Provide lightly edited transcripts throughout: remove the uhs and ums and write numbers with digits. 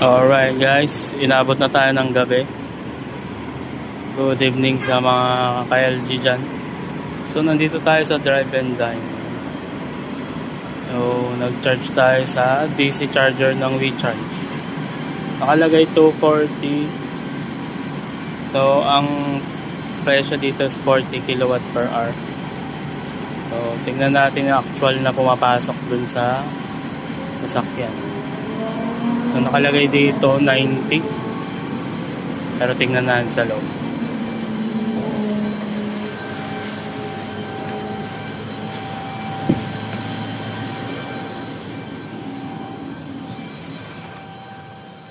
Alright guys, inabot na tayo ng gabi. Good evening sa mga ka-LG dyan. So nandito tayo sa Drive and Dine. So nag-charge tayo sa DC charger ng WeCharge. Nakalagay 240. So ang presyo dito is 40 kilowatt per hour. So tingnan natin yung actual na pumapasok dun sa sasakyan. So nakalagay dito 90. Pero tingnan natin sa loob.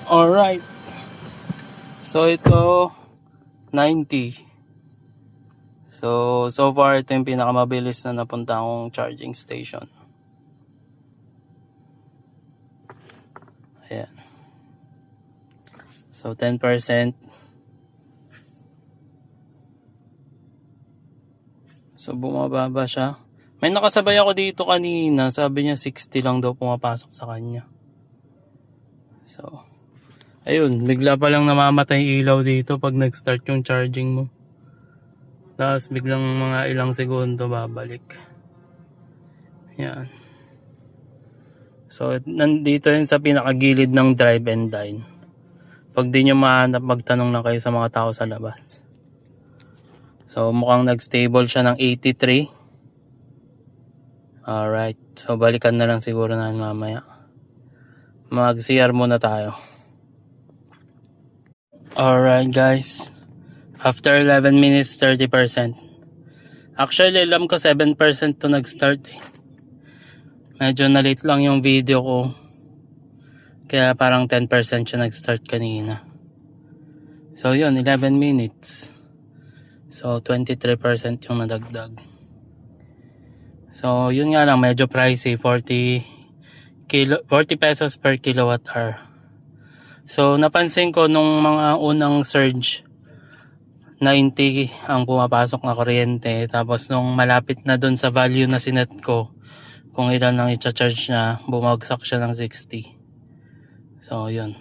Alright. So ito 90. So far ito yung pinakamabilis na napunta akong charging station. Ayan. So 10%. So bumababa siya. May nakasabay ako dito kanina. Sabi niya 60 lang daw pumapasok sa kanya. So ayun, bigla pa lang namamatay ilaw dito pag nag-start yung charging mo. Tapos biglang mga ilang segundo babalik. Yan. So nandito yun sa pinakagilid ng Drive and Dine. Pag di nyo mahanap, magtanong na kayo sa mga tao sa labas. So mukhang nag-stable siya ng 83. Alright. So balikan na lang siguro na mamaya. Mag-CR muna tayo. Alright guys. After 11 minutes, 30%. Actually, alam ko 7% to nag-start eh. Medyo na-late lang yung video ko. Kaya parang 10% siya nag-start kanina. So yun, 11 minutes. So 23% yung nadagdag. So yun nga lang, medyo pricey. 40 pesos per kilowatt hour. So napansin ko nung mga unang surge, 90 ang pumapasok na kuryente. Tapos nung malapit na dun sa value na sinet ko, kung ilan ang i-charge niya, bumagsak siya ng 60. So yun.